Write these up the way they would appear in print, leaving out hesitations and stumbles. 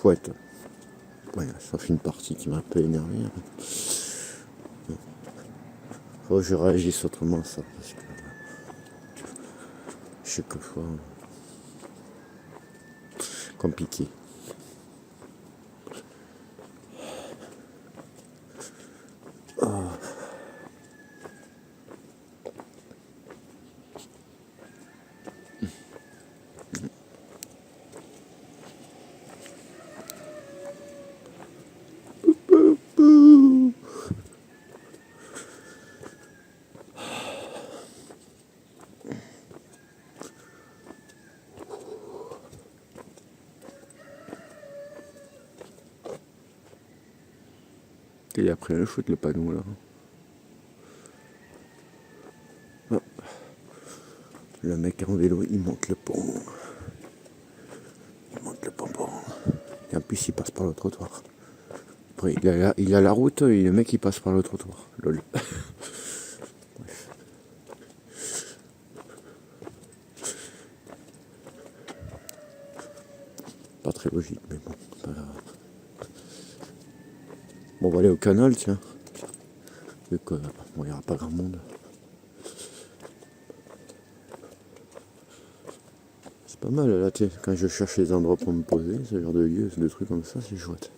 chouette. Ouais, ça fait une partie qui m'a un peu énervé. Faut que je réagisse autrement ça, parce que chaque fois compliqué. Il a pris un shoot le panneau là. Ah. Le mec en vélo, il monte le pont. Il monte le pont. Et en plus, il passe par le trottoir. Après, il a la route et le mec il passe par le trottoir. Lol. Bref. Pas très logique, mais bon. Pas grave. Bon, on va aller au canal, tiens. Vu que bon, il n'y aura pas grand monde. C'est pas mal là, tiens, quand je cherche les endroits pour me poser, ce genre de lieux, de trucs comme ça, c'est chouette.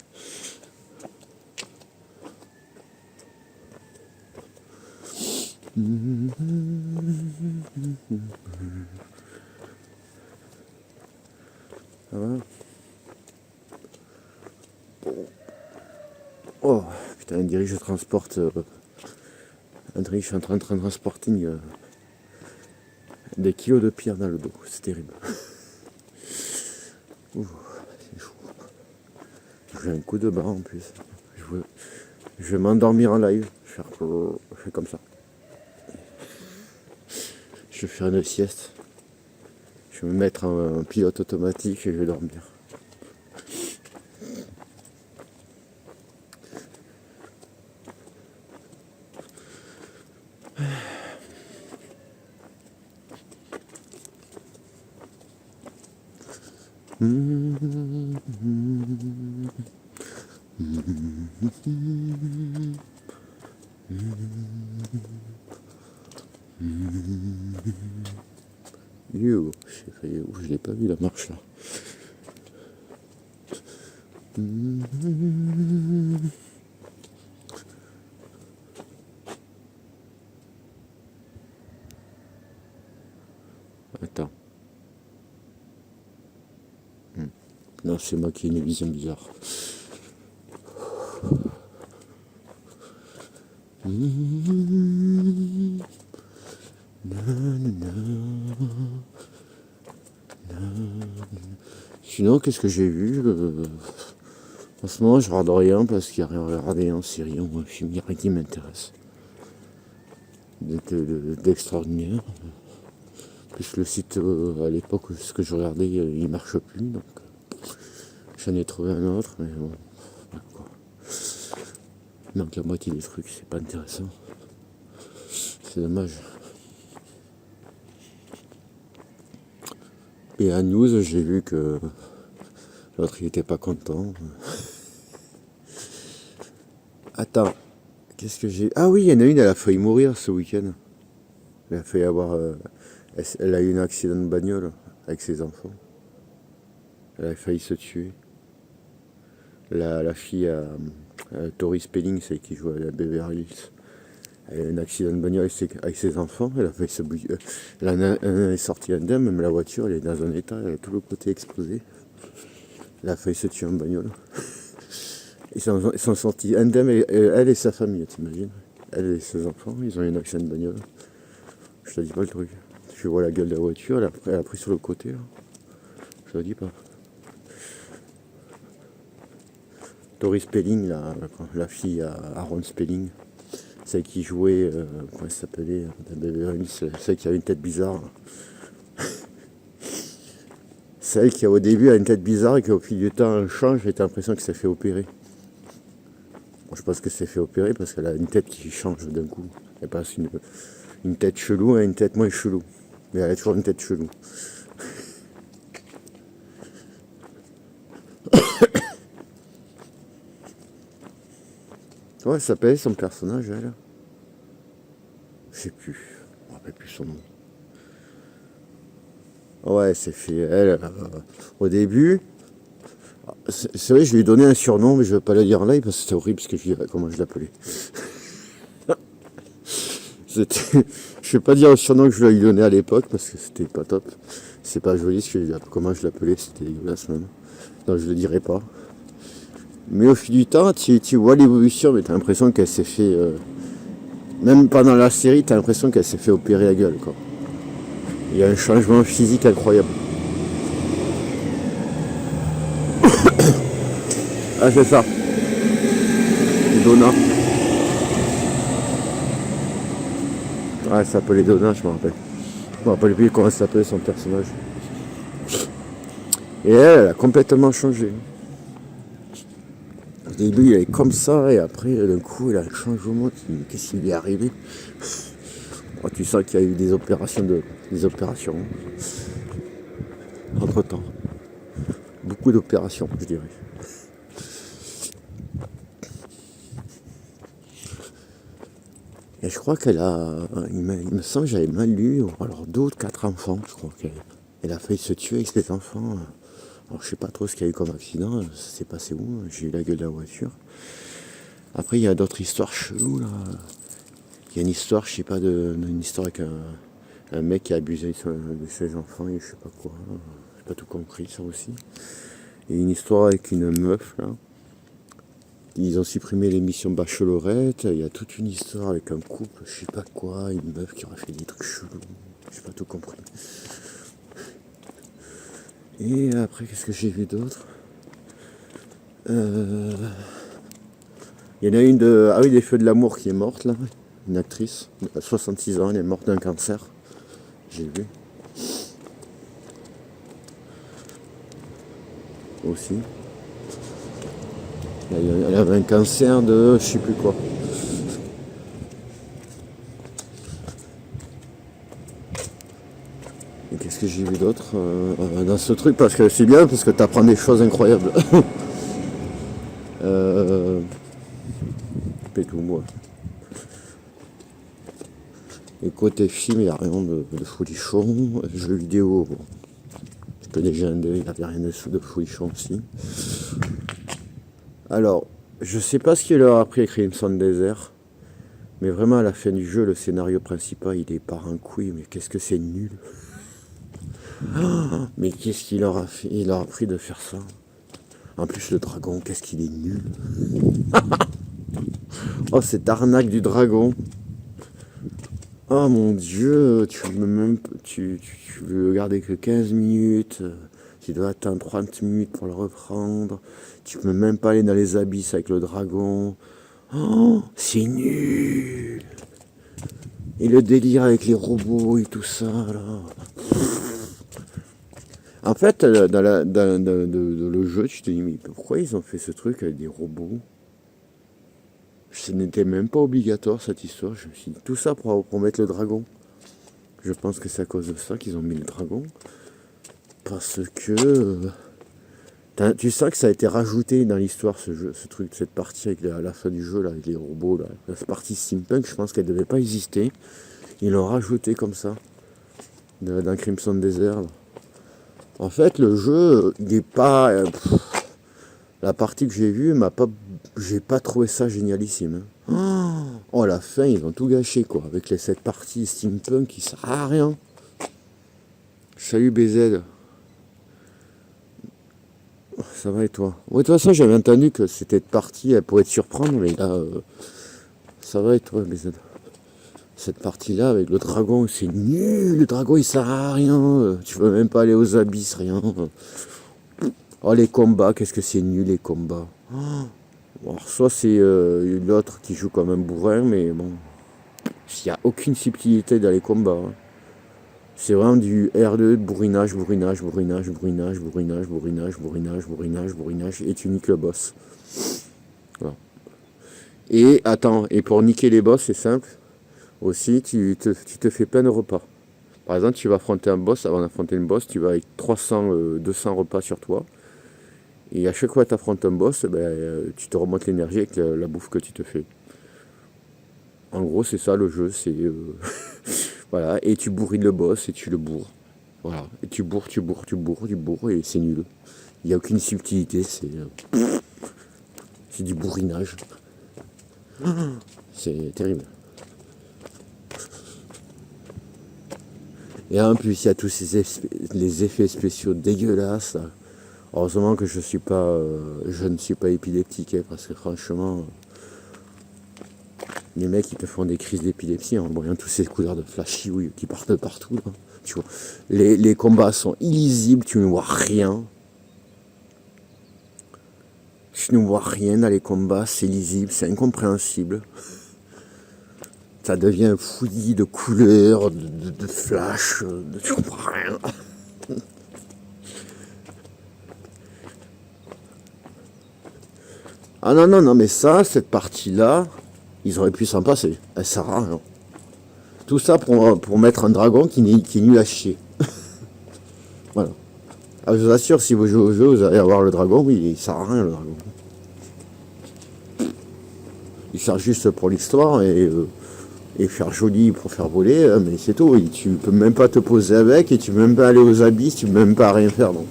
Ça va? Oh, putain, on dirait que je transporte... on dirait que je suis en train de transporter des kilos de pierre dans le dos, c'est terrible. Ouh, c'est chaud. J'ai un coup de barre en plus. Je vais m'endormir en live. Je fais comme ça. Je vais faire une sieste. Je vais me mettre en pilote automatique et je vais dormir. You, je l'ai pas vu la marche là. Attends. Non, c'est moi qui ai une vision bizarre. Sinon, qu'est-ce que j'ai vu en ce moment, je regarde rien parce qu'il n'y a rien à regarder en série ou un film, il n'y a rien qui m'intéresse. D'extraordinaire. Plus le site à l'époque, ce que je regardais, il marche plus, donc j'en ai trouvé un autre, mais bon, voilà quoi. Donc la moitié des trucs, c'est pas intéressant. C'est dommage. Et à news, j'ai vu que l'autre il était pas content. Attends, qu'est-ce que j'ai... Ah oui, il y en a une, elle a failli mourir ce week-end. Elle a failli avoir... elle a eu un accident de bagnole avec ses enfants. Elle a failli se tuer. La fille Tori Spelling, celle qui joue à la Beverly Hills. Elle a eu un accident de bagnole avec ses enfants. Elle a failli se bouger. Elle est sortie indemne, même la voiture, elle est dans un état, elle a tout le côté explosé. Elle a failli se tuer en bagnole. Ils sont sortis indemnes, elle et sa famille, t'imagines. Elle et ses enfants, ils ont eu un accident de bagnole. Je te dis pas le truc. Je vois la gueule de la voiture, elle a pris sur le côté. Là. Je te dis pas. Tori Spelling, la fille à Aaron Spelling, celle qui jouait, comment elle s'appelait, celle qui avait une tête bizarre. Celle qui au début a une tête bizarre et qu'au fil du temps elle change, j'ai l'impression que ça fait opérer. Bon, je pense que c'est fait opérer parce qu'elle a une tête qui change d'un coup. Elle passe une tête chelou à une tête moins chelou. Mais elle a toujours une tête chelou. Ouais, elle s'appelait son personnage, elle. Je sais plus. Je me rappelle plus son nom. Ouais, c'est fait. Elle, au début, c'est vrai, je lui ai donné un surnom, mais je vais pas le dire en live parce que c'était horrible parce que comment je l'appelais. C'était, je vais pas dire le surnom que je lui ai donné à l'époque parce que c'était pas top. C'est pas joli comment je l'appelais, c'était dégueulasse même. Donc je le dirai pas. Mais au fil du temps, tu vois l'évolution, mais t'as l'impression qu'elle s'est fait. Même pendant la série, t'as l'impression qu'elle s'est fait opérer la gueule, quoi. Il y a un changement physique incroyable. Ah, c'est ça. Donna. Ah, elle s'appelait Donna, je me rappelle. Je me rappelle plus comment elle s'appelait son personnage. Et elle a complètement changé. Au début, elle est comme ça, et après, d'un coup, elle a un changement. Qu'est-ce qui lui est arrivé? Oh, tu sens qu'il y a eu des opérations entre temps. Beaucoup d'opérations, je dirais. Et je crois qu'elle a. Il me semble que j'avais mal lu, ou alors 4 enfants, je crois qu'elle a failli se tuer avec ses enfants. Alors je sais pas trop ce qu'il y a eu comme accident, ça s'est passé où, j'ai eu la gueule de la voiture. Après il y a d'autres histoires cheloues là. Il y a une histoire, je sais pas, une histoire avec un mec qui a abusé de ses enfants et je sais pas quoi. J'ai pas tout compris ça aussi. Et une histoire avec une meuf là. Ils ont supprimé l'émission Bachelorette, il y a toute une histoire avec un couple, je sais pas quoi, une meuf qui aurait fait des trucs chelous, j'ai pas tout compris. Et après, qu'est-ce que j'ai vu d'autre? Il y en a une de. Ah oui, des Feux de l'amour qui est morte là, une actrice, à 66 ans, elle est morte d'un cancer, j'ai vu. Aussi. Elle avait un cancer de je sais plus quoi. Et qu'est-ce que j'ai vu d'autre dans ce truc? Parce que c'est bien, parce que tu apprends des choses incroyables. C'est tout, moi. Et côté film, il n'y a rien de folichon. Jeux vidéo, bon. Je connais déjà il n'y avait rien de folichon aussi. Alors, je sais pas ce qu'il leur a appris à Crimson Desert. Mais vraiment, à la fin du jeu, le scénario principal, il est par un couille. Mais qu'est-ce que c'est nul. Mais qu'est-ce qu'il leur a fait? Il leur a appris de faire ça. En plus, le dragon, qu'est-ce qu'il est nul. Oh, cette arnaque du dragon. Oh mon dieu, tu veux garder que 15 minutes. Tu dois attendre 30 minutes pour le reprendre. Tu peux même pas aller dans les abysses avec le dragon. Oh, c'est nul. Et le délire avec les robots et tout ça, là. En fait, dans le jeu, tu te dis, mais pourquoi ils ont fait ce truc avec des robots? Ce n'était même pas obligatoire, cette histoire. Je me suis dit, tout ça pour mettre le dragon. Je pense que c'est à cause de ça qu'ils ont mis le dragon. Parce que tu sens que ça a été rajouté dans l'histoire, ce truc, cette partie avec la fin du jeu, là, avec les robots. Là. Cette partie steampunk, je pense qu'elle ne devait pas exister. Ils l'ont rajouté comme ça, dans Crimson Desert. Là. En fait, le jeu, il n'est pas... la partie que j'ai vue, j'ai pas trouvé ça génialissime. Hein. Oh, à la fin, ils ont tout gâché, quoi. Avec cette partie steampunk qui sert à rien. Salut BZ. Ça va et toi? Ouais, de toute façon, j'avais entendu que cette partie, elle pourrait te surprendre, mais là, ça va et toi, BZ? Cette partie-là, avec le dragon, c'est nul. Le dragon, il sert à rien. Tu peux même pas aller aux abysses, rien. Oh, les combats, qu'est-ce que c'est nul, les combats. Bon, soit c'est l'autre qui joue comme un bourrin, mais bon, il n'y a aucune subtilité dans les combats. Hein. C'est vraiment du R2, bourrinage, bourrinage, bourrinage, bourrinage, bourrinage, bourrinage, bourrinage, bourrinage, bourrinage, et tu niques le boss. Voilà. Et attends, et pour niquer les boss, c'est simple. Aussi, tu te fais plein de repas. Par exemple, tu vas affronter un boss, avant d'affronter une boss, tu vas avec 200 repas sur toi. Et à chaque fois que tu affrontes un boss, tu te remontes l'énergie avec la bouffe que tu te fais. En gros, c'est ça le jeu, c'est voilà, et tu bourrines le boss et tu le bourres. Voilà, et tu bourres, tu bourres, et c'est nul. Il n'y a aucune subtilité, c'est du bourrinage. C'est terrible. Et en plus, il y a tous les effets spéciaux dégueulasses. Là. Heureusement que je ne suis pas épileptique, hein, parce que franchement, les mecs, ils te font des crises d'épilepsie en voyant tous ces couleurs de flashy qui partent de partout. Là. Tu vois, les combats sont illisibles, tu ne vois rien. Tu ne vois rien dans les combats, c'est lisible, c'est incompréhensible. Ça devient un fouillis de couleurs, de flash, tu comprends rien. Ah non, mais ça, cette partie-là, ils auraient pu s'en passer. Elle sert à rien. Tout ça pour mettre un dragon qui est nul à chier. Voilà. Ah, je vous assure, si vous jouez au jeu, vous allez avoir le dragon, oui, il sert à rien le dragon. Il sert juste pour l'histoire et faire joli pour faire voler, mais c'est tout. Et tu peux même pas te poser avec, et tu peux même pas aller aux abysses, tu peux même pas rien faire. Donc,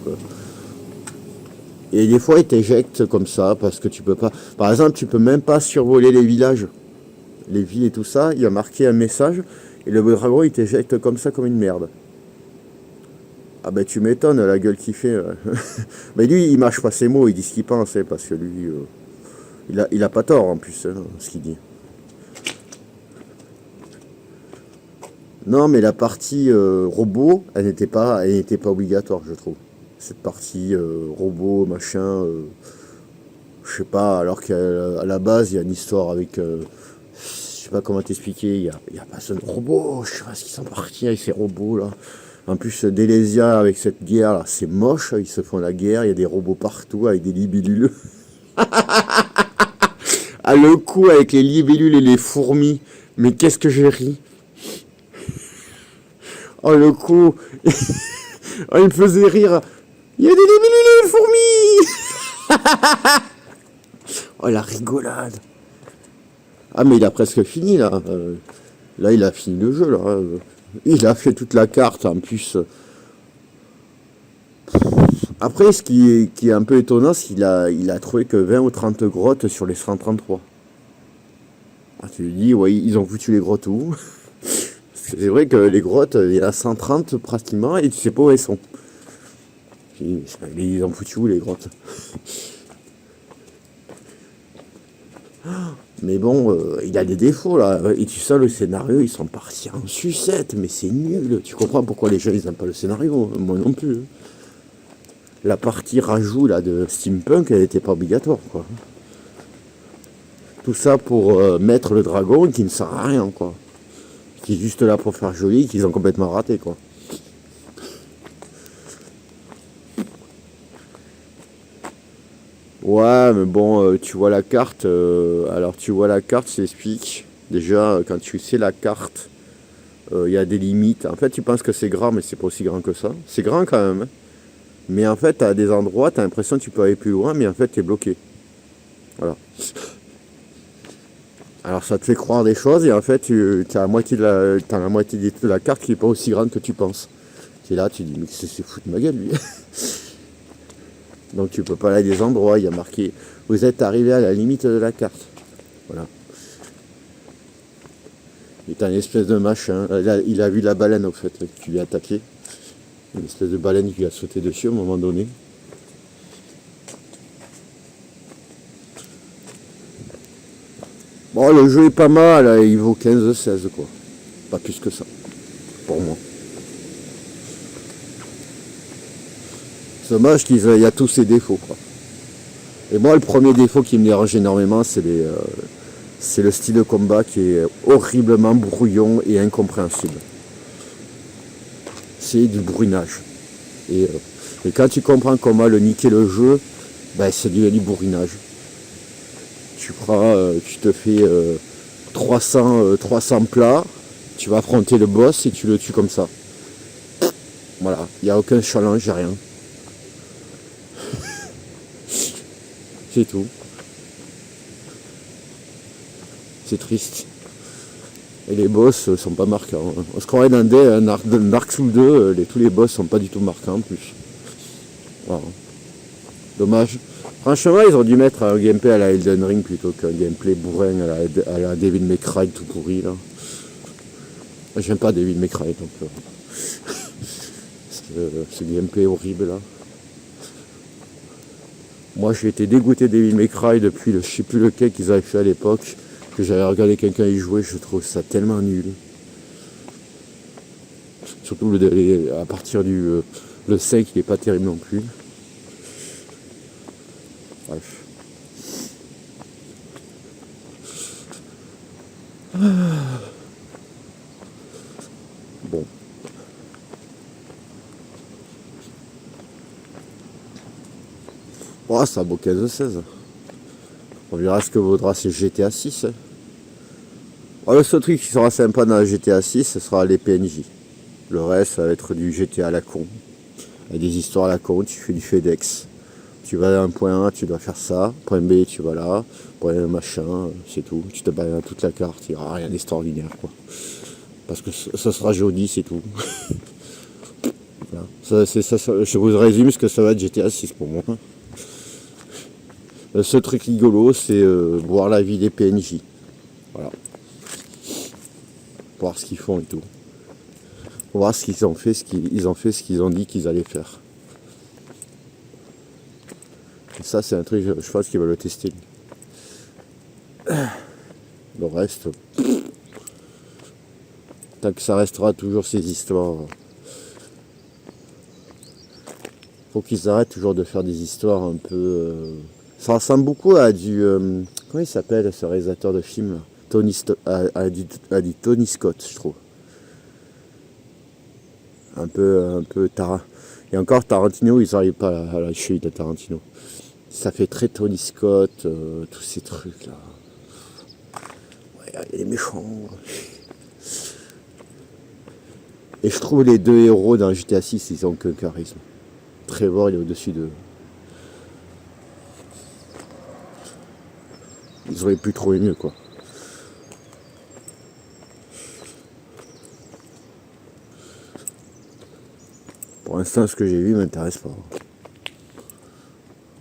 et des fois, il t'éjecte comme ça, parce que tu peux pas... Par exemple, tu peux même pas survoler les villages, les villes et tout ça. Il y a marqué un message, et le dragon, il t'éjecte comme ça, comme une merde. Ah ben tu m'étonnes, la gueule qu'il fait. Mais lui, il mâche pas ses mots, il dit ce qu'il pense, hein, parce que lui, il a pas tort en plus, hein, ce qu'il dit. Non, mais la partie robot, elle n'était pas obligatoire, je trouve. Cette partie robot, machin, je sais pas, alors qu'à la base, il y a une histoire avec, je sais pas comment t'expliquer, il y a pas de robot, je sais pas ce qu'ils sont partis avec ces robots là. En plus, Délésia, avec cette guerre là, c'est moche, ils se font la guerre, il y a des robots partout avec des libellules. Ah, le coup avec les libellules et les fourmis, mais qu'est-ce que j'ai ri. Oh, le coup. Oh, il me faisait rire. Il y a des libellules et des fourmis. Oh, la rigolade. Ah, mais il a presque fini, là. Là, il a fini le jeu, là. Il a fait toute la carte, en plus. Après, ce qui est un peu étonnant, c'est qu'il a trouvé que 20 ou 30 grottes sur les 133. Ah, tu lui dis, ouais, ils ont foutu les grottes où? C'est vrai que les grottes, il y en a 130 pratiquement, et tu sais pas où elles sont. Ils ont foutu où les grottes? Mais bon, il a des défauts là. Et tu sais, le scénario, ils sont partis en sucette, mais c'est nul. Tu comprends pourquoi les gens ils n'aiment pas le scénario? Moi non plus. La partie rajout là de steampunk, elle n'était pas obligatoire, quoi. Tout ça pour mettre le dragon qui ne sert à rien, quoi. Qui est juste là pour faire joli, qu'ils ont complètement raté, quoi. Ouais, mais bon, tu vois la carte. Alors, tu vois la carte, je t'explique. Déjà, quand tu sais la carte, il y a des limites. En fait, tu penses que c'est grand, mais c'est pas aussi grand que ça. C'est grand quand même. Hein. Mais en fait, à des endroits, tu as l'impression que tu peux aller plus loin, mais en fait, tu es bloqué. Voilà. Alors, ça te fait croire des choses, et en fait, tu as la moitié de la carte qui n'est pas aussi grande que tu penses. C'est là, tu dis, mais c'est fou de ma gueule, lui. Donc tu peux pas aller à des endroits, il y a marqué vous êtes arrivé à la limite de la carte. Voilà. Il est un espèce de machin. Il a vu la baleine au fait qui lui a attaqué. Une espèce de baleine qui lui a sauté dessus à un moment donné. Bon, le jeu est pas mal, il vaut 15-16 quoi. Pas plus que ça. Pour moi. C'est dommage qu'il y a tous ses défauts quoi. Et moi le premier défaut qui me dérange énormément c'est le style de combat qui est horriblement brouillon et incompréhensible. C'est du bourrinage. Et quand tu comprends comment le niquer le jeu, ben c'est du bourrinage. Tu te fais 300 plats, tu vas affronter le boss et tu le tues comme ça. Voilà, il n'y a aucun challenge, rien. C'est tout. C'est triste. Et les boss sont pas marquants. On se croirait dans un Dark Souls 2, tous les boss sont pas du tout marquants en plus. Voilà. Dommage. Franchement, ils ont dû mettre un gameplay à la Elden Ring plutôt qu'un gameplay bourrin à la Devil May Cry tout pourri là. J'aime pas Devil May Cry donc ce gameplay horrible là. Moi j'ai été dégoûté Devil May Cry depuis je sais plus lequel qu'ils avaient fait à l'époque, que j'avais regardé quelqu'un y jouer, je trouve ça tellement nul. Surtout à partir du le 5 il est pas terrible non plus. Bref. Bon. Oh, ça vaut 15-16. On verra ce que vaudra ces GTA 6. Hein. Oh, le seul truc qui sera sympa dans la GTA 6, ce sera les PNJ. Le reste, ça va être du GTA à la con. Avec des histoires à la con, tu fais du FedEx. Tu vas d'un point A, tu dois faire ça. Point B, tu vas là. Point machin, c'est tout. Tu te balades toute la carte, il n'y aura rien d'extraordinaire, quoi. Parce que ça sera joli, c'est tout. Voilà. Je vous résume ce que ça va être GTA 6 pour moi. Le seul truc rigolo, c'est voir la vie des PNJ. Voilà. Voir ce qu'ils font et tout. Pour voir ce qu'ils ont fait, ce qu'ils ont dit qu'ils allaient faire. Et ça, c'est un truc, je pense qu'ils veulent le tester. Le reste, tant que ça restera toujours ces histoires. Faut qu'ils arrêtent toujours de faire des histoires un peu. Ça ressemble beaucoup à du. Comment il s'appelle ce réalisateur de film là à du Tony Scott, je trouve. Un peu Et encore Tarantino, ils n'arrivent pas à la cheville de Tarantino. Ça fait très Tony Scott, tous ces trucs là. Ouais, il est méchant. Et je trouve les deux héros dans GTA 6, ils ont qu'un charisme. Trevor, il est au-dessus d'eux. Ils auraient pu trouver mieux, quoi. Pour l'instant, ce que j'ai vu m'intéresse pas.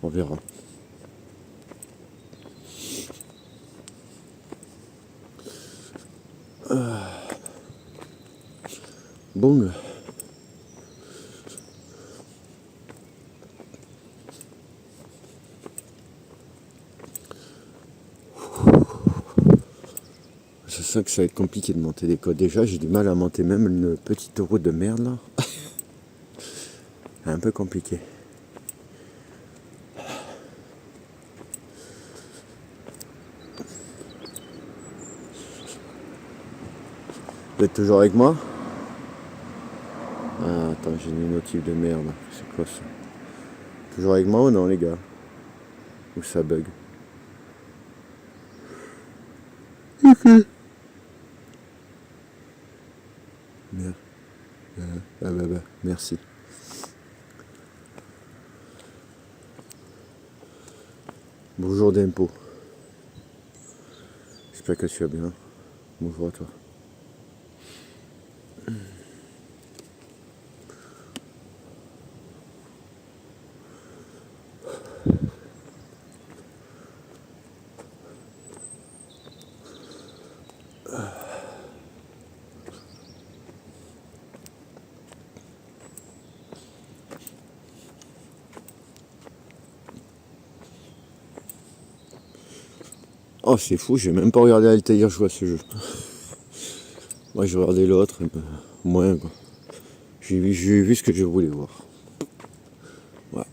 On verra. Bon. Je sens que ça va être compliqué de monter des côtes. Déjà, j'ai du mal à monter même une petite route de merde là. Un peu compliqué. Vous êtes toujours avec moi? Ah, attends, j'ai une notif de merde. C'est quoi ça? Toujours avec moi ou non, les gars? Ou ça bug? Merde. Merci. Bonjour d'impôt. J'espère que tu vas bien. Bonjour à toi. Oh, c'est fou, j'ai même pas regardé Altair jouer à ce jeu. Moi, j'ai regardé l'autre, moins quoi. J'ai vu ce que je voulais voir. Ouais.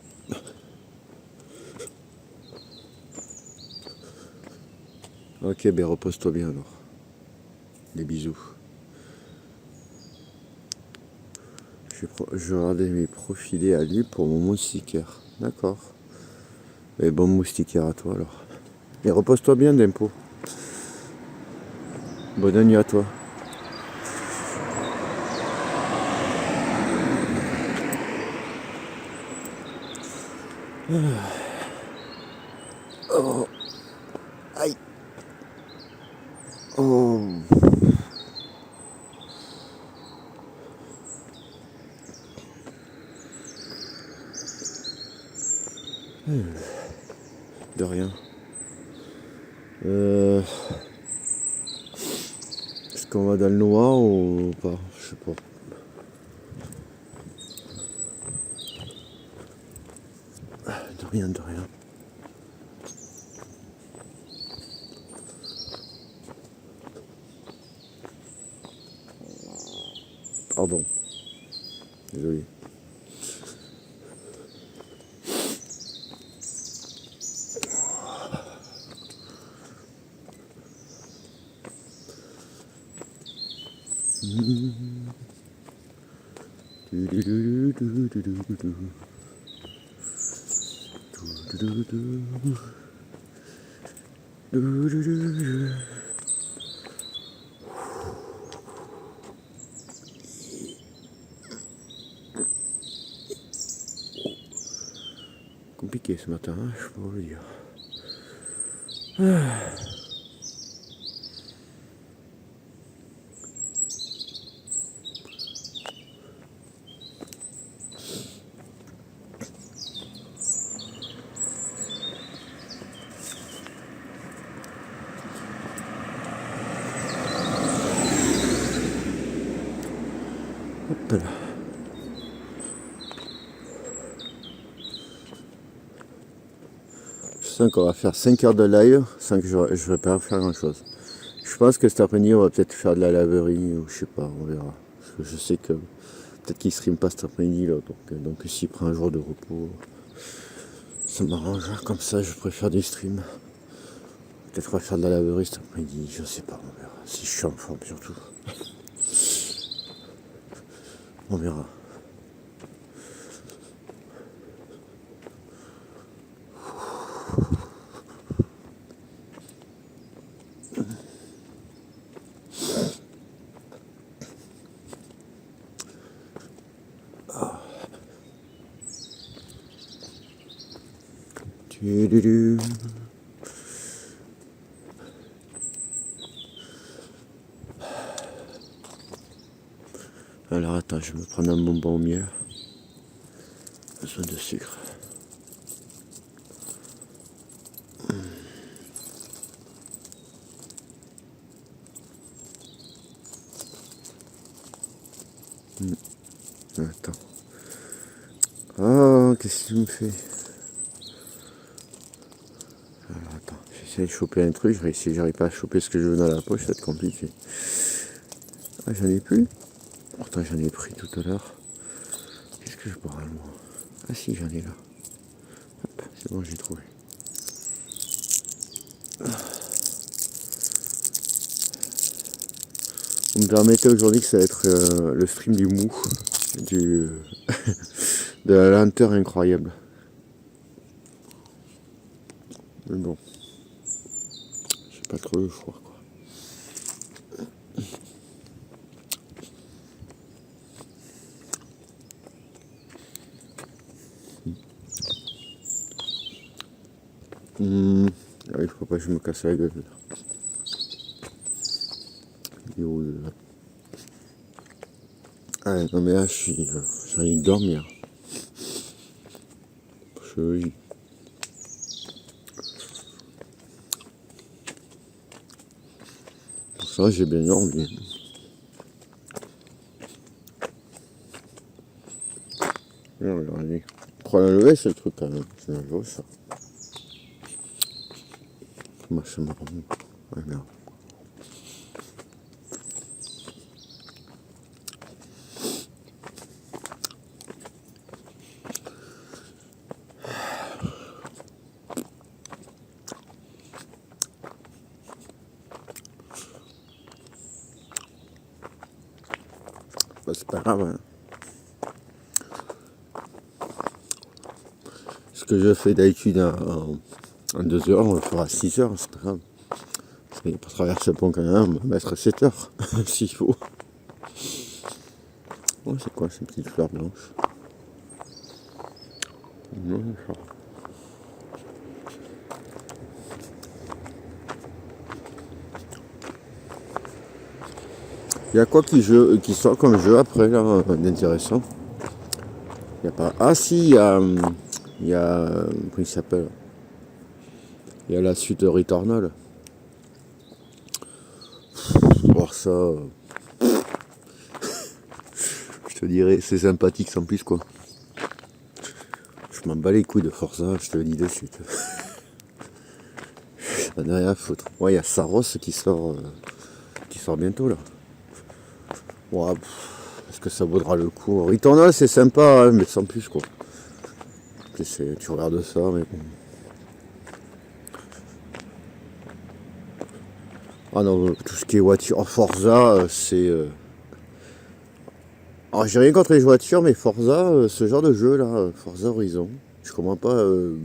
Ok, ben repose-toi bien alors. Des bisous. Je vais regarder mes profilés à lui pour mon moustiquaire. D'accord. Et bon moustiquaire à toi alors. Et repose-toi bien d'impôt. Bonne nuit à toi. Oh, aïe. Oh. De rien. Est-ce qu'on va dans le noir ou pas? Je sais pas. De rien, de rien. Pardon. Désolé. Compliqué ce matin, hein, je peux vous le dire. Hop là. Je sens qu'on va faire 5 heures de live sans que je ne vais pas faire grand chose. Je pense que cet après-midi on va peut-être faire de la laverie ou je sais pas, on verra. Parce que je sais que peut-être qu'il ne stream pas cet après-midi là, donc s'il prend un jour de repos, ça m'arrange. Comme ça je préfère des streams. Peut-être on va faire de la laverie cet après-midi, je sais pas, on verra. Si je suis en forme surtout. On verra. Alors attends, je vais me prendre un bonbon au miel. Besoin de sucre. Attends. Oh, qu'est-ce que tu me fais? Alors attends, j'essaie de choper un truc, si j'arrive pas à choper ce que je veux dans la poche, ça va être compliqué. Ah, j'en ai plus? Pourtant j'en ai pris tout à l'heure. Qu'est-ce que je bois moi? Ah si, j'en ai là. Hop, c'est bon, j'ai trouvé. Vous me permettez aujourd'hui que ça va être le stream du mou, du de la lenteur incroyable. Mais bon, j'ai pas trop le choix quoi. Ah, il faut pas que je me casse la gueule. Il est où, là? Ah non mais là j'ai envie de dormir. Oui. Pour ça j'ai bien dormi. Non, regardez. Prends la lever ce truc quand même. C'est nerveux ça. Moi c'est marrant. Ouais, merde. Bah, c'est pas grave. Hein. Ce que je fais d'habitude en 2 heures, on le fera à 6 heures, c'est pas grave. Et pour traverser le pont quand même, on va mettre 7 heures, s'il faut. Oh, c'est quoi ces petites fleurs blanches? Non, d'accord. Il y a quoi qui sort comme jeu après là, d'intéressant? Il y a pas. Ah si, comment il s'appelle? Il y a la suite de Returnal. Voir ça, je te dirais, c'est sympathique sans plus quoi. Je m'en bats les couilles de Forza, je te le dis de suite. J'en ai rien à foutre. Ouais, il y a Saros qui sort bientôt là. Ouais, est-ce que ça vaudra le coup? Returnal c'est sympa, hein, mais sans plus quoi. Tu regardes ça, mais bon. Ah non, tout ce qui est voiture, Forza, c'est... Alors j'ai rien contre les voitures, mais Forza, ce genre de jeu là, Forza Horizon, je comprends pas... je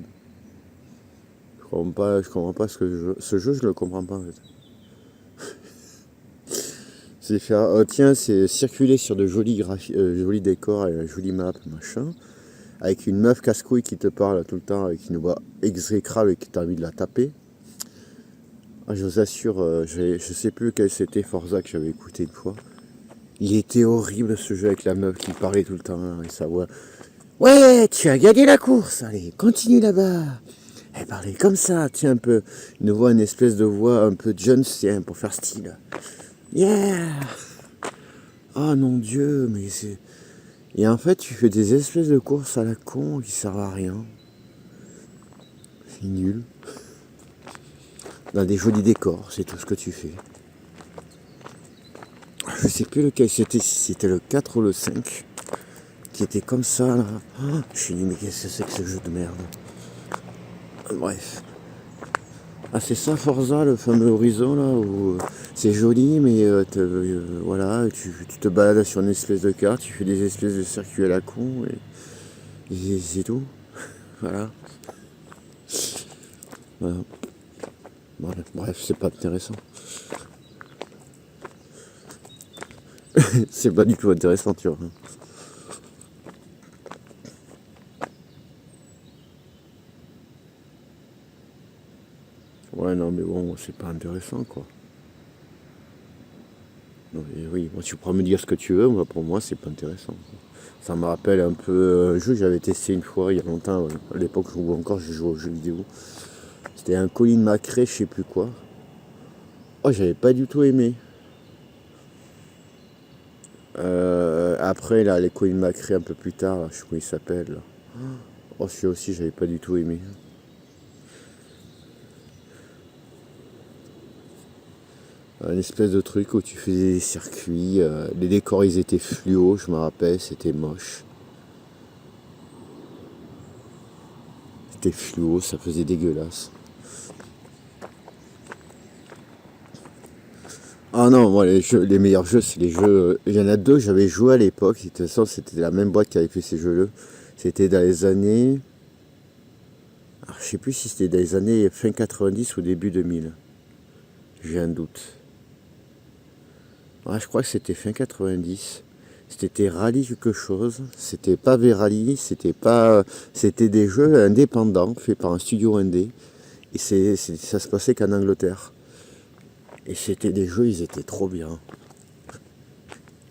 comprends pas ce jeu, je le comprends pas en fait. C'est faire, tiens, c'est circuler sur de jolis décors et une jolie map, machin, avec une meuf casse-couille qui te parle tout le temps, avec une voix exécrable et qui t'a envie de la taper. Ah, je vous assure, je sais plus quel c'était Forza que j'avais écouté une fois. Il était horrible ce jeu avec la meuf qui parlait tout le temps hein, et sa voix. Ouais, tu as gagné la course, allez, continue là-bas. Elle parlait comme ça, tiens un peu. Une espèce de voix un peu Jones, tiens, pour faire style. Yeah. Ah non Dieu, mais c'est... Et en fait, tu fais des espèces de courses à la con qui servent à rien. C'est nul. Dans des jolis décors, c'est tout ce que tu fais. Je sais plus lequel c'était, si c'était le 4 ou le 5, qui était comme ça là. Oh, je suis dit, mais qu'est-ce que c'est que ce jeu de merde? Bref. Ah c'est ça Forza, le fameux Horizon là, où c'est joli, mais voilà, tu te balades sur une espèce de carte, tu fais des espèces de circuits à la con, et c'est tout. Voilà. Voilà. Bref, c'est pas intéressant. C'est pas du tout intéressant, tu vois. Ouais, non, mais bon, c'est pas intéressant, quoi. Non, mais oui, moi, tu pourras me dire ce que tu veux, moi, pour moi, c'est pas intéressant. Ça me rappelle un peu un jeu que j'avais testé une fois, il y a longtemps, à l'époque où encore je jouais aux jeux vidéo. C'était un Colin McRae, je sais plus quoi. Oh, j'avais pas du tout aimé. Après, là, les Colin McRae un peu plus tard, là, je sais pas comment il s'appelle. Là. Oh, celui-là aussi, j'avais pas du tout aimé. Un espèce de truc où tu faisais des circuits, les décors ils étaient fluo, je me rappelle, c'était moche. C'était fluo, ça faisait dégueulasse. Ah non, moi les meilleurs jeux, c'est les jeux. Il y en a deux que j'avais joué à l'époque, de toute façon c'était la même boîte qui avait fait ces jeux-là. C'était dans les années. Alors, je sais plus si c'était dans les années fin 90 ou début 2000. J'ai un doute. Ouais, je crois que c'était fin 90. C'était Rallye quelque chose. C'était pas V-Rally, c'était pas. C'était des jeux indépendants faits par un studio indé. Et ça se passait qu'en Angleterre. Et c'était des jeux, ils étaient trop bien.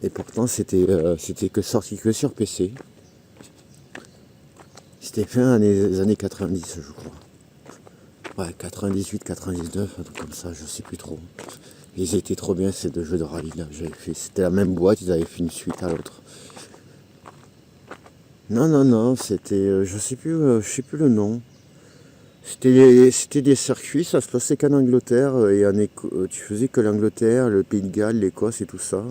Et pourtant c'était que sorti que sur PC. C'était fin des années 90 je crois. Ouais, 98, 99, un truc comme ça, je sais plus trop. Ils étaient trop bien ces deux jeux de rallye là que j'avais fait. C'était la même boîte, ils avaient fait une suite à l'autre. Non, non, non, c'était. Je sais plus le nom. C'était des circuits, ça se passait qu'en Angleterre, tu faisais que l'Angleterre, le Pays de Galles, l'Écosse et tout ça.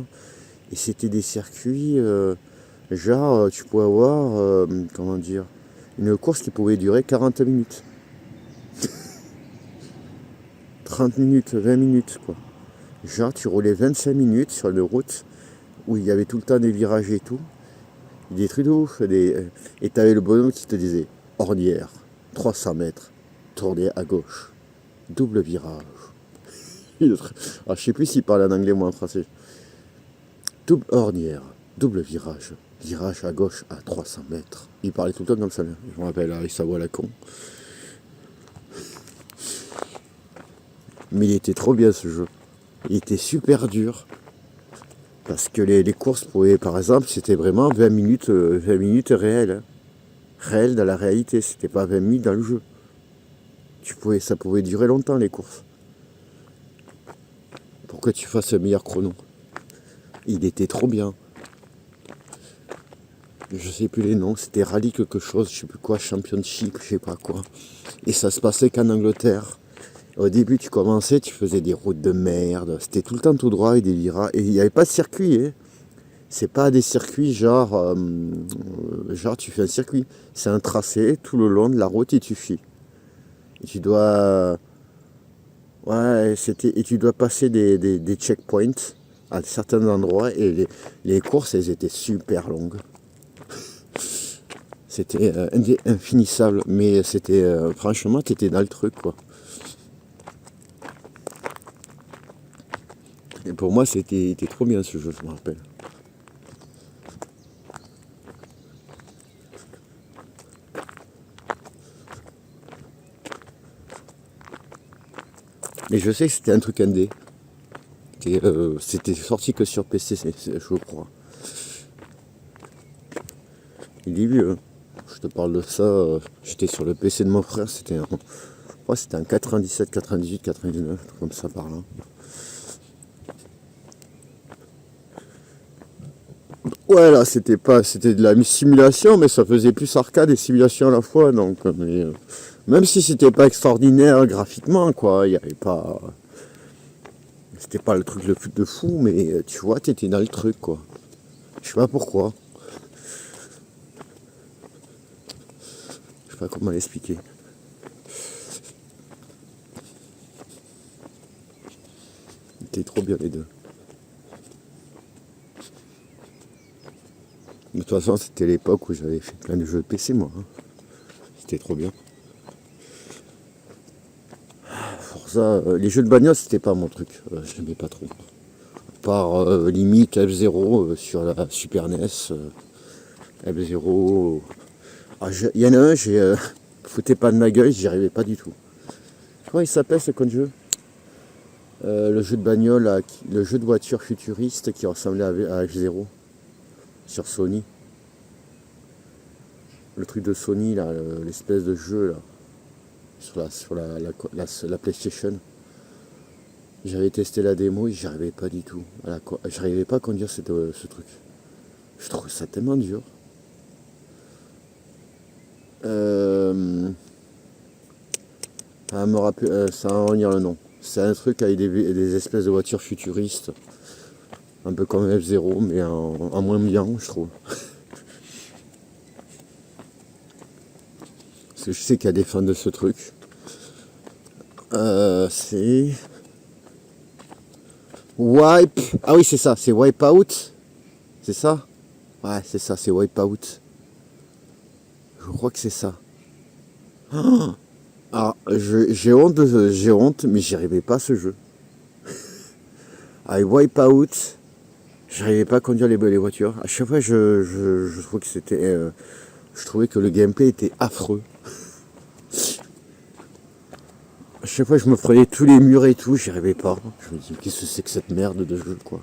Et c'était des circuits, tu pouvais avoir, comment dire, une course qui pouvait durer 40 minutes. 30 minutes, 20 minutes, quoi. Genre, tu roulais 25 minutes sur une route où il y avait tout le temps des virages et tout. Des trucs de ouf. Et t'avais le bonhomme qui te disait ornière, 300 mètres, tournez à gauche, double virage. Alors, je sais plus s'il parlait en anglais ou en français. Double ornière, double virage, virage à gauche à 300 mètres. Il parlait tout le temps comme ça. Je me rappelle avec sa voix à la con. Mais il était trop bien ce jeu. Il était super dur. Parce que les courses pouvaient, par exemple, c'était vraiment 20 minutes réelles. Hein. Réelles dans la réalité, c'était pas 20 minutes dans le jeu. Ça pouvait durer longtemps les courses. Pour que tu fasses un meilleur chrono. Il était trop bien. Je sais plus les noms, c'était rallye quelque chose, je sais plus quoi, championship, je sais pas quoi. Et ça se passait qu'en Angleterre. Au début, tu commençais, tu faisais des routes de merde, c'était tout le temps tout droit et des virages. Et il n'y avait pas de circuit, hein. C'est pas des circuits genre tu fais un circuit. C'est un tracé tout le long de la route et tu files. Et tu dois. Ouais, et tu dois passer des checkpoints à certains endroits et les courses, elles étaient super longues. C'était infinissable, mais c'était franchement, t'étais dans le truc, quoi. Et pour moi, c'était trop bien ce jeu, je me rappelle. Mais je sais que c'était un truc indé. C'était sorti que sur PC, je crois. Il est vieux. Hein. Je te parle de ça. J'étais sur le PC de mon frère. C'était un 97, 98, 99, comme ça par là. Ouais, là, c'était de la simulation, mais ça faisait plus arcade et simulation à la fois. Donc, même si c'était pas extraordinaire graphiquement, quoi, il y avait pas. C'était pas le truc de fou, mais tu vois, t'étais dans le truc, quoi. Je sais pas pourquoi. Je sais pas comment l'expliquer. C'était trop bien les deux. De toute façon, c'était l'époque où j'avais fait plein de jeux de PC, moi. Hein. C'était trop bien. Pour ça, les jeux de bagnole, c'était pas mon truc. Je n'aimais pas trop. Par limite F0 sur la Super NES. F0. Il y en a un, foutais pas de ma gueule, j'y arrivais pas du tout. Comment il s'appelle ce con de jeu le jeu de bagnole, le jeu de voiture futuriste qui ressemblait à F0 sur Sony. Le truc de Sony, là, l'espèce de jeu là, sur la PlayStation. J'avais testé la démo et j'y arrivais pas du tout. J'arrivais pas à conduire ce truc. Je trouve ça tellement dur. Me rappeler, ça va en revenir le nom. C'est un truc avec des espèces de voitures futuristes. Un peu comme F0, mais en moins bien, je trouve. Parce que je sais qu'il y a des fans de ce truc. C'est... Wipe... Ah oui, c'est ça, c'est Wipeout. C'est ça? Ouais, c'est ça, c'est Wipeout. Je crois que c'est ça. Ah, j'ai honte, mais j'y arrivais pas à ce jeu. Avec Wipeout, j'arrivais pas à conduire les voitures. À chaque fois, je trouvais que c'était... je trouvais que le gameplay était affreux. À chaque fois, je me prenais tous les murs et tout, j'y arrivais pas. Je me dis, qu'est-ce que c'est que cette merde de jeu, quoi.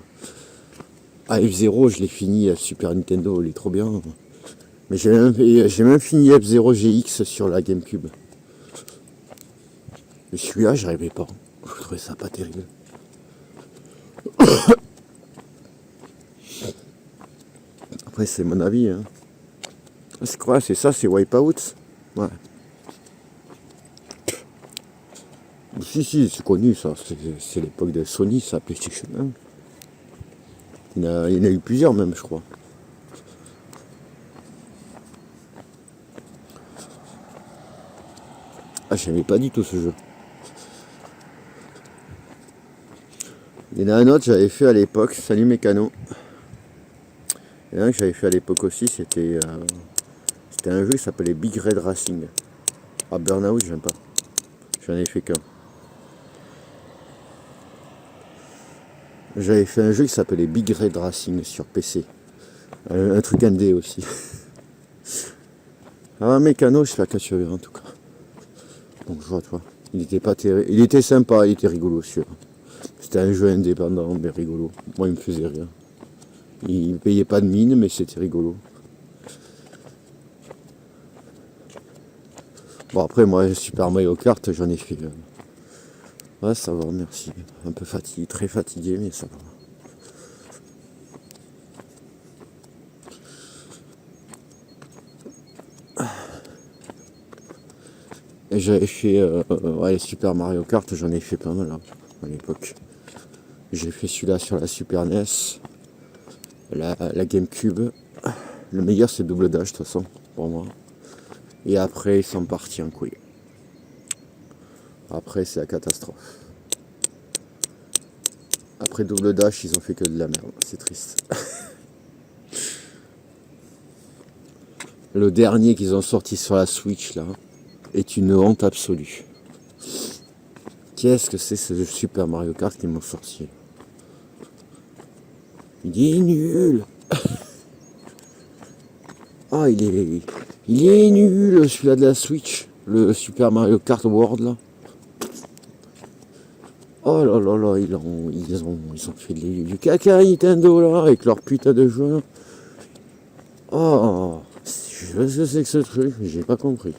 F0, je l'ai fini à Super Nintendo, il est trop bien. Mais j'ai même fini F0 GX sur la GameCube. Mais celui-là, j'y arrivais pas. Je trouvais ça pas terrible. Après, c'est mon avis. Hein. C'est quoi? C'est ça, c'est Wipeout? Ouais. Si, c'est connu ça. C'est l'époque de Sony, ça, PlayStation 1. Il y en a eu plusieurs même, je crois. Ah, j'aimais pas du tout ce jeu. Il y en a un autre que j'avais fait à l'époque, salut Mécano. Il y en a un que j'avais fait à l'époque aussi, c'était un jeu qui s'appelait Big Red Racing. Ah, Burnout, j'aime pas. J'en ai fait qu'un. J'avais fait un jeu qui s'appelait Big Red Racing sur PC. Un truc indé aussi. Ah, Mécano, j'espère que tu as vu en tout cas. Donc je vois toi. Il était pas terrible. Il était sympa, il était rigolo celui-là. C'était un jeu indépendant mais rigolo. Moi il me faisait rire. Il payait pas de mine, mais c'était rigolo. Bon, après, moi, Super Mario Kart, j'en ai fait. Ouais, ça va, merci. Un peu fatigué, très fatigué, mais ça va. Et j'avais fait ouais, Super Mario Kart, j'en ai fait pas mal hein, à l'époque. J'ai fait celui-là sur la Super NES, la GameCube. Le meilleur c'est Double Dash de toute façon, pour moi. Et après ils sont partis en couille. Après c'est la catastrophe. Après Double Dash ils ont fait que de la merde, c'est triste. Le dernier qu'ils ont sorti sur la Switch là est une honte absolue. Qu'est-ce que c'est ce Super Mario Kart qu'ils m'ont sorti? Il est nul. Ah, il est nul celui-là de la Switch, le Super Mario Kart World là. Oh là là là, ils ont fait du caca Nintendo là avec leur putain de jeu. Oh, je sais que ce truc, j'ai pas compris.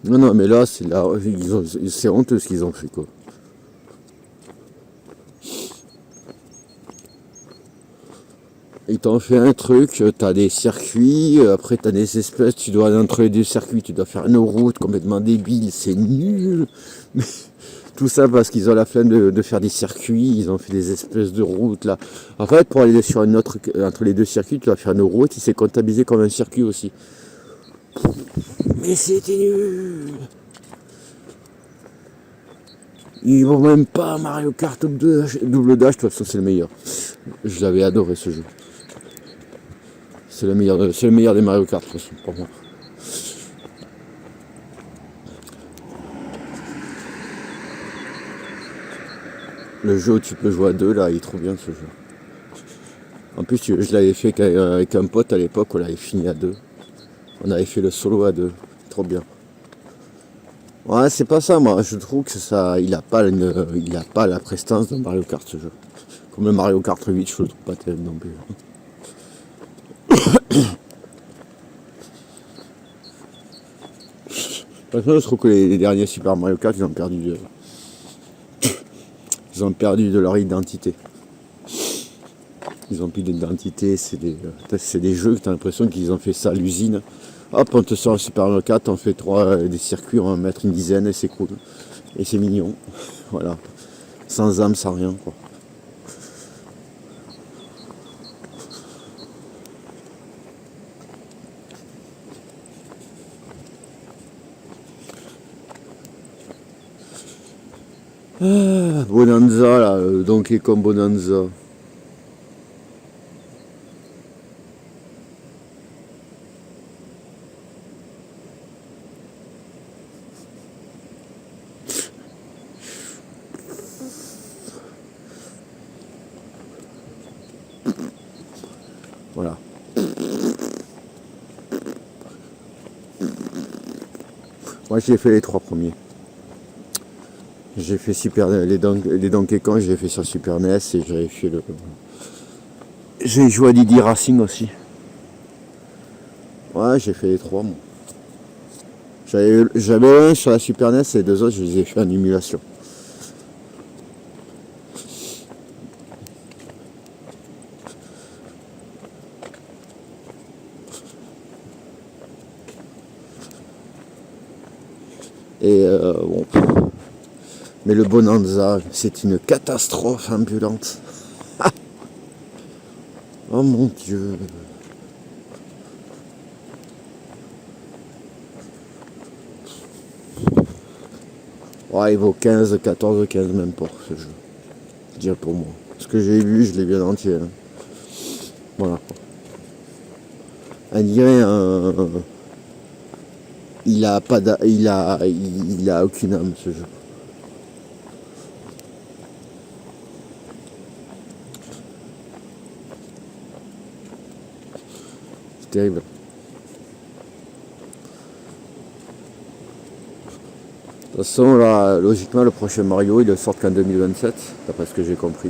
Non non, mais là c'est honteux ce qu'ils ont fait quoi. Ils t'ont fait un truc, t'as des circuits, après t'as des espèces, tu dois entre les deux circuits, tu dois faire une route complètement débile, c'est nul. Mais tout ça parce qu'ils ont la flemme de faire des circuits, ils ont fait des espèces de routes là. En fait, pour aller sur une autre, entre les deux circuits, tu dois faire une route, il s'est comptabilisé comme un circuit aussi. Mais c'était nul. Ils vont même pas Mario Kart Double Dash, de toute façon c'est le meilleur. Je l'avais adoré ce jeu. C'est le meilleur des Mario Kart, de toute façon, pour moi. Le jeu où tu peux jouer à deux, là, il est trop bien ce jeu. En plus, je l'avais fait avec un pote à l'époque, on l'avait fini à deux. On avait fait le solo à deux. Trop bien. Ouais, c'est pas ça, moi. Je trouve que ça, il a pas la prestance de Mario Kart, ce jeu. Comme le Mario Kart 8, je le trouve pas terrible non plus. Personnellement, je trouve que les derniers Super Mario Kart, ils ont perdu de leur identité. Ils ont plus d'identité, c'est des jeux que tu as l'impression qu'ils ont fait ça à l'usine. Hop, on te sort un Super Mario Kart, on fait des circuits, on va en mettre une dizaine et c'est cool. Et c'est mignon. Voilà. Sans âme, sans rien, quoi. Ah, Bonanza, là, Donkey Kong Bonanza. Voilà. Moi, j'ai fait les trois premiers. J'ai fait les Donkey Kong, j'ai fait sur Super NES et j'avais fait j'ai joué à Diddy Racing aussi. Ouais, j'ai fait les trois, moi. J'avais un sur la Super NES et les deux autres, je les ai fait en émulation. Et bon. Mais le Bonanza, c'est une catastrophe ambulante. Oh mon Dieu. Ouais, il vaut 15, 14, 15 même pas ce jeu. Je dirais pour moi. Ce que j'ai vu, je l'ai bien entier. Hein. Voilà. On dirait il a pas il a aucune âme ce jeu. C'est terrible. De toute façon, là, logiquement, le prochain Mario, il ne sort qu'en 2027, d'après ce que j'ai compris.